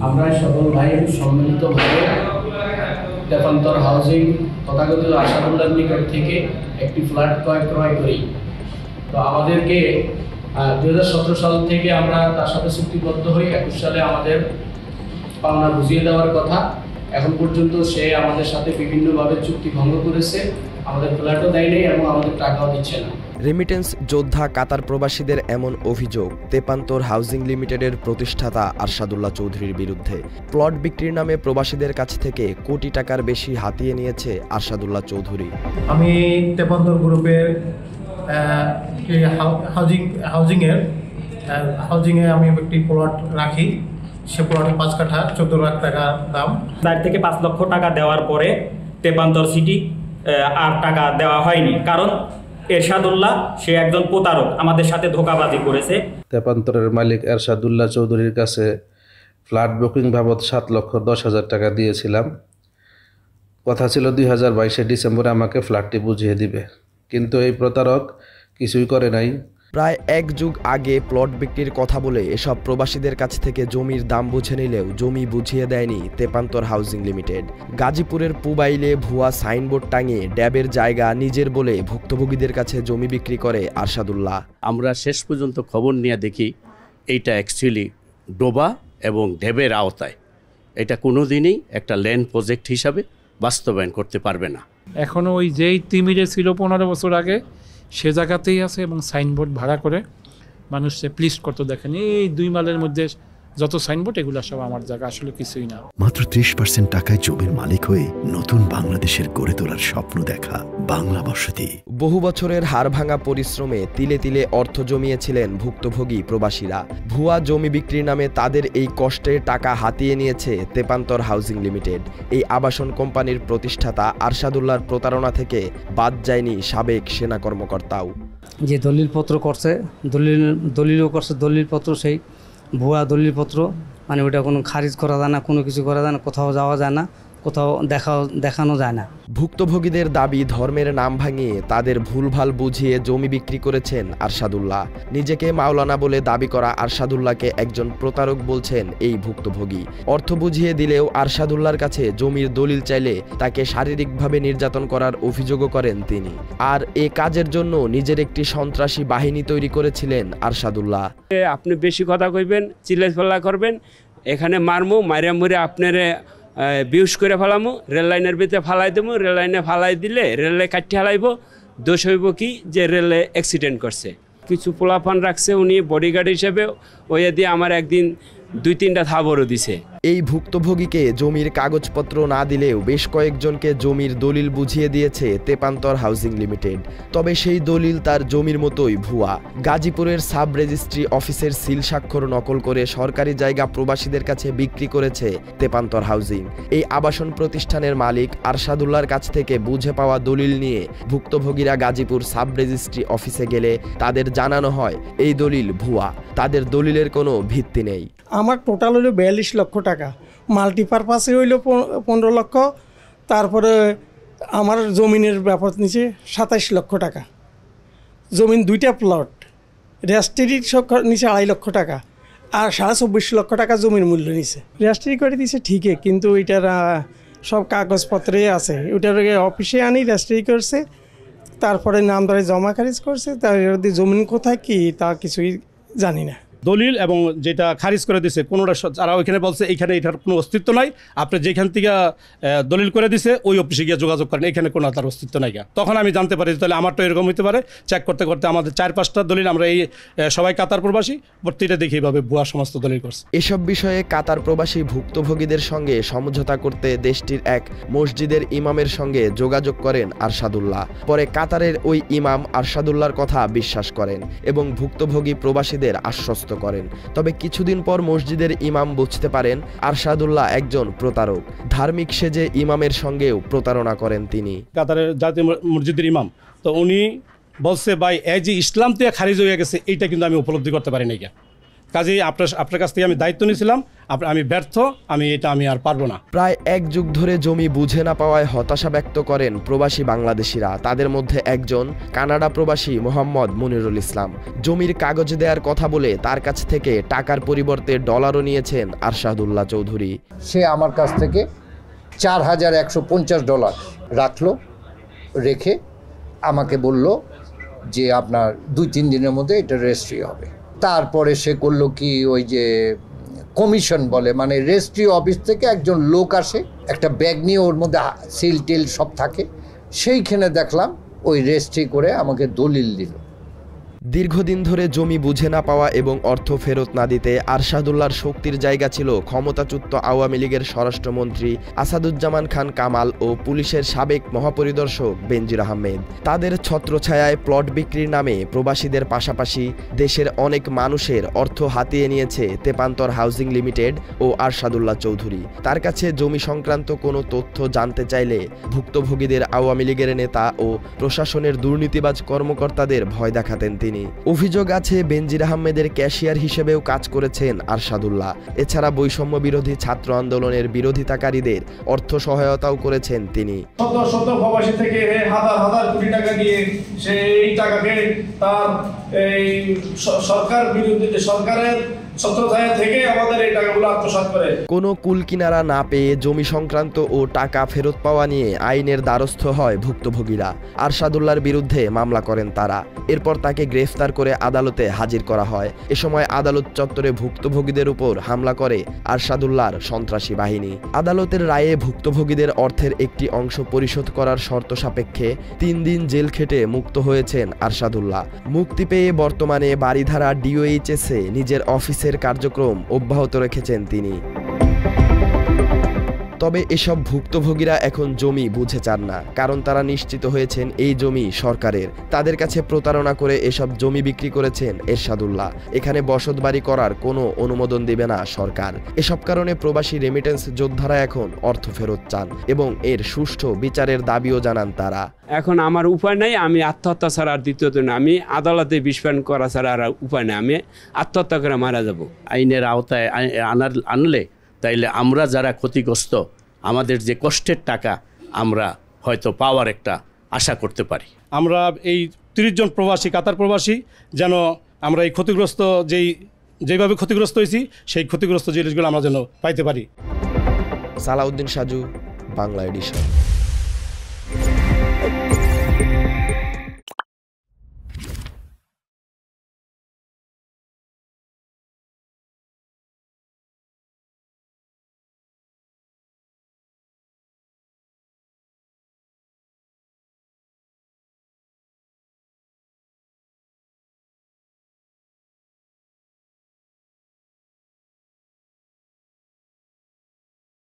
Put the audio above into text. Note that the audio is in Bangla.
আমরা সকল ভাই সম্মিলিতভাবে তেপান্তর হাউজিং তথাকথিত আশাদুল্লাহর নিকট থেকে একটি ফ্ল্যাট ক্রয় করি। তো আমাদেরকে 2017 সাল থেকে আমরা তার সাথে চুক্তিবদ্ধ হই। 21 সালে আমাদের পাওনা বুঝিয়ে দেওয়ার কথা। এখন পর্যন্ত সে আমাদের সাথে বিভিন্নভাবে চুক্তি ভঙ্গ করেছে, আমাদের ফ্ল্যাটও দেয়নি এবং আমাদের টাকাও দিচ্ছে না। রেমিটেন্স যোদ্ধা কাতার প্রবাসীদের এমন অভিযোগ তেপান্তর হাউজিং লিমিটেডের প্রতিষ্ঠাতা আরশাদুল্লাহ চৌধুরীর বিরুদ্ধে। প্লট বিক্রির নামে প্রবাসীদের কাছ থেকে কোটি টাকার বেশি হাতিয়ে নিয়েছে আরশাদুল্লাহ চৌধুরী। আমি তেপান্তর গ্রুপের হাউজিংয়ে আমি একটি প্লট রাখি। সে প্লটে 5 কাঠা 14 লাখ টাকা দাম। 4 থেকে 5 লক্ষ টাকা দেওয়ার পরে তেপান্তর সিটি আর টাকা দেওয়া হয়নি, কারণ এরশাদুল্লাহ সে একজন প্রতারক, আমাদের সাথে ধোঁকাবাজি করেছে। তেপান্তরের মালিক এরশাদুল্লাহ চৌধুরীর কাছে ফ্ল্যাট বুকিং বাবদ 7,10,000 টাকা দিয়েছিলাম। কথা ছিল 2022 ডিসেম্বরে আমাকে ফ্ল্যাটটি বুঝিয়ে দিবে, কিন্তু এই প্রতারক কিছুই করে নাই। প্রায় 1 যুগ আগে প্লট বিক্রির কথা বলে এসব প্রবাসীদের কাছ থেকে জমির দাম বুঝে নিলেও জমি বুঝিয়ে দেয়নি তেপান্তর হাউজিং লিমিটেড। গাজীপুরের পুবাইলে ভুয়া সাইনবোর্ড টাঙিয়ে ড্যাবের জায়গা নিজের বলে ভুক্তভোগীদের কাছে জমি বিক্রি করে আরশাদুল্লাহ। আমরা শেষ পর্যন্ত খবর নিয়ে দেখি এইটা অ্যাকচুয়ালি ডোবা এবং ড্যাবের আওতায়। এটা কোনোদিনই একটা ল্যান্ড প্রজেক্ট হিসাবে বাস্তবায়ন করতে পারবে না। এখনও ওই যেই তিমিরে ছিল 15 বছর আগে সে জায়গাতেই আছে এবং সাইনবোর্ড ভাড়া করে মানুষকে প্লিজ করতে দেখেন। এই 2 মাইলের মধ্যে যত সাইনবোর্ড এগুলো সব আমার জায়গা, আসলে কিছুই না। মাত্র 30% টাকায় জমির মালিক হয়ে নতুন বাংলাদেশের গড়ে তোলার স্বপ্ন দেখা বাংলা বসতি। বহু বছরের হাড়ভাঙা পরিশ্রমে তিলে তিলে অর্থ জমিয়েছিলেন ভুক্তভোগী প্রবাসীরা। ভুয়া জমি বিক্রির নামে তাদের এই কষ্টের টাকা হাতিয়ে নিয়েছে তেপান্তর হাউজিং লিমিটেড। এই আবাসন কোম্পানির প্রতিষ্ঠাতা আরশাদুল্লাহর প্রতারণা থেকে বাদ যায়নি সাবেক সেনা কর্মকর্তাও। যে দলিলপত্র করছে, দলিলও করছে, দলিলপত্র সেই ভুয়া দলিলপত্র, মানে ওটা কোনো খারিজ করা যায় না, কোনো কিছু করা যায় না, কোথাও যাওয়া যায় না, কোথাও দেখানো যায় না। ভুক্তভোগীদের দাবি ধর্মের নাম ভাঙিয়ে তাদের ভুলভাল বুঝিয়ে জমি বিক্রি করেছেন আরশাদুল্লাহ। নিজেকে মাওলানা বলে দাবি করা আরশাদুল্লাহকে একজন প্রতারক বলছেন এই ভুক্তভোগী। অর্থ বুঝিয়ে দিলেও আরশাদুল্লাহর কাছে জমির দলিল চাইলে তাকে শারীরিকভাবে নির্যাতন করার অভিযোগও করেন তিনি। আর এ কাজের জন্য নিজের একটি সন্ত্রাসী বাহিনী তৈরি করেছিলেন আরশাদুল্লাহ। আপনি বেশি কথা কইবেন, চিল্লাফাল্লা করবেন, এখানে মারমু, মারিয়া মুরে আপনারে বিউস করে ফেলামো, রেল লাইনের ভিতরে ফালাই দেবো, রেল লাইনে ফালাই দিলে রেলে কাটি হালাইব, দোষ হইব কি যে রেলে অ্যাক্সিডেন্ট করছে। কিছু পোলাপান রাখছে উনি বডিগার্ড হিসেবে, ওই দিয়ে আমার একদিন 2-3টা থাবরও দিছে। এই ভুক্তভোগীকে জমির কাগজপত্র না দিলেও বেশ কয়েকজনকে জমির দলিল বুঝিয়ে দিয়েছে তেপান্তর হাউজিং লিমিটেড। তবে সেই দলিল তার জমির মতোই ভুয়া। গাজীপুরের সাব রেজিস্ট্রি অফিসের সিল স্বাক্ষর নকল করে সরকারি জায়গা প্রবাসীদের কাছে বিক্রি করেছে তেপান্তর হাউজিং। এই আবাসন প্রতিষ্ঠানের মালিক আরশাদুল্লাহর কাছ থেকে বুঝে পাওয়া দলিল নিয়ে ভুক্তভোগীরা গাজীপুর সাব রেজিস্ট্রি অফিসে গেলে তাদের জানানো হয় এই দলিল ভুয়া, তাদের দলিলের কোনো ভিত্তি নেই। আমার টোটাল হইল 42 লক্ষ টাকা, মাল্টিপারপাসে হইল 15 লক্ষ, তারপরে আমার জমিনের ব্যাপার নিচে 27 লক্ষ টাকা। জমিন 2টা প্লট, রেজিস্ট্রির নিচে 2.5 লক্ষ টাকা, আর 24.5 লক্ষ টাকা জমির মূল্য নিচে। রেজিস্ট্রি করে দিয়েছে ঠিকই, কিন্তু এটার সব কাগজপত্রে আছে। ওটার অফিসে আনি রেজিস্ট্রি করছে, তারপরে নামদারে জমা খারিজ করছে, তার জমিন কোথায় কি তা কিছুই জানি না। দলিল এবং যেটা খারিজ করে দিছে কোনোটা যারা ওইখানে বলছে এইখানে এটার কোনো অস্তিত্ব নাই, আপনি যেখান থেকে দলিল করে দিছে ওই অফিসে গিয়ে যোগাযোগ করেন, এখানে কোনো তার অস্তিত্ব নাই। তখন আমি জানতে পারি তাহলে আমারটা এরকম হতে পারে। চেক করতে করতে আমাদের 4-5টা দলিল, আমরা এই সবাই কাতার প্রবাসী, প্রতিটা দেখি এইভাবে ভুয়া সমস্ত দলিল করছে। এসব বিষয়ে কাতার প্রবাসী ভুক্তভোগীদের সঙ্গে সমঝোতা করতে দেশটির এক মসজিদের ইমামের সঙ্গে যোগাযোগ করেন আরশাদুল্লাহ। পরে কাতারের ওই ইমাম আরশাদুল্লাহর কথা বিশ্বাস করেন এবং ভুক্তভোগী প্রবাসীদের আশ্বস্ত করেন। তবে কিছুদিন পর মসজিদের ইমাম বুঝতে পারেন আরশাদুল্লাহ একজন প্রতারক। ধার্মিক সেজে ইমামের সঙ্গেও প্রতারণা করেন তিনি। কাতারের জাতীয় মসজিদের ইমাম তো উনি বলছে ভাই এই যে ইসলাম থেকে খারিজ হয়ে গেছে এইটা কিন্তু আমি উপলব্ধি করতে পারি না। কাজেই আপনার কাছ থেকে আমি দায়িত্ব নিয়েছিলাম, আমি ব্যর্থ, আমি আর পারবো না। প্রায় এক যুগ ধরে জমি বুঝে না পাওয়ায় হতাশা ব্যক্ত করেন প্রবাসী বাংলাদেশিরা। তাদের মধ্যে একজন কানাডা প্রবাসী মোহাম্মদ মনিরুল ইসলাম। জমির কাগজ দেওয়ার কথা বলে তার কাছ থেকে টাকার পরিবর্তে ডলারও নিয়েছেন আরশাদুল্লাহ চৌধুরী। সে আমার কাছ থেকে $4150 রাখলো, রেখে আমাকে বলল যে আপনার 2-3 দিনের মধ্যে এটা রেজিস্ট্রি হবে। তারপরে সে করলো কি, ওই যে কমিশন বলে, মানে রেজিস্ট্রি অফিস থেকে একজন লোক আসে, একটা ব্যাগ নিয়ে, ওর মধ্যে সিল টিল সব থাকে, সেইখানে দেখলাম ওই রেজিস্ট্রি করে আমাকে দলিল দিল। দীর্ঘদিন ধরে জমি বুঝে না পাওয়া এবং অর্থ ফেরত না দিতে আরশাদুল্লাহর শক্তির জায়গা ছিল ক্ষমতাচ্যুত আওয়ামী লীগের স্বরাষ্ট্রমন্ত্রী আসাদুজ্জামান খান কামাল ও পুলিশের সাবেক মহাপরিদর্শক বেনজির আহমেদ। তাদের ছত্রছায়ায় প্লট বিক্রির নামে প্রবাসীদের পাশাপাশি দেশের অনেক মানুষের অর্থ হাতিয়ে নিয়েছে তেপান্তর হাউজিং লিমিটেড ও আরশাদুল্লাহ চৌধুরী। তার কাছে জমি সংক্রান্ত কোনো তথ্য জানতে চাইলে ভুক্তভোগীদের আওয়ামী লীগের নেতা ও প্রশাসনের দুর্নীতিবাজ কর্মকর্তাদের ভয় দেখাতেন তিনি। অভিযোগ আছে বেনজির আহমেদের ক্যাশিয়ার হিসেবেও কাজ করেছেন আরশাদুল্লাহ। এছাড়া বৈষম্য বিরোধী ছাত্র আন্দোলনের বিরোধিতাকারীদের অর্থ সহায়তাও করেছেন তিনি। শত প্রবাসী থেকে হাজার হাজার কোটি টাকা নিয়ে সে এই টাকাকে তার এই সরকার বিরোধী সরকারের ছত্রছায়া থেকে আমাদের এই টাকাগুলো আত্মসাৎ করে। কোনো কুল কিনারা না পেয়ে জমি সংক্রান্ত ও টাকা ফেরত পাওয়া নিয়ে আইনের দ্বারস্থ হয় ভুক্তভোগীরা। আরশাদুল্লাহর বিরুদ্ধে মামলা করেন তারা। এরপর তাকে গ্রেফতার করে আদালতে হাজির করা হয়। এ সময় আদালত চত্বরে ভুক্তভোগীদের উপর হামলা করে আরশাদুল্লাহর সন্ত্রাসী বাহিনী। আদালতের রায়ে ভুক্তভোগীদের অর্থের একটি অংশ পরিশোধ করার শর্ত সাপেক্ষে 3 দিন জেল খেটে মুক্ত হয়েছেন আরশাদুল্লাহ। মুক্তি পেয়ে বর্তমানে বারিধারা ডিওএইচএসে নিজের অফিসের কার্যক্রম অব্যাহত রেখেছেন তিনি। তবে এসব ভুক্তভোগীরা এখন জমি বুঝে চান না, কারণ তারা নিশ্চিত হয়েছেন এই জমি সরকারের। তাদের কাছে প্রতারণা করে এসব জমি বিক্রি করেছেন এরশাদুল্লাহ। এখানে বসতবাড়ি করার কোনো অনুমোদন দেবে না সরকার। এসব কারণে প্রবাসী রেমিটেন্স যোদ্ধারা এখন অর্থ ফেরত চান এবং এর সুষ্ঠু বিচারের দাবিও জানান তারা। এখন আমার উপায় নাই, আমি আত্মহত্যা ছাড়া আর দ্বিতীয়ত না, আমি আদালতে বিষপান করা ছাড়া আর উপায় নেই, আমি আত্মহত্যা করে মারা যাব। আইনের আওতায় আনলে তাইলে আমরা যারা ক্ষতিগ্রস্ত, আমাদের যে কষ্টের টাকা আমরা হয়তো পাওয়ার একটা আশা করতে পারি। আমরা এই 30 জন প্রবাসী, কাতার প্রবাসী, যেন আমরা এই ক্ষতিগ্রস্ত যেভাবে ক্ষতিগ্রস্ত হয়েছি সেই ক্ষতিগ্রস্ত জিনিসগুলো আমরা যেন পাইতে পারি। সালাউদ্দিন সাজু, বাংলা এডিশন।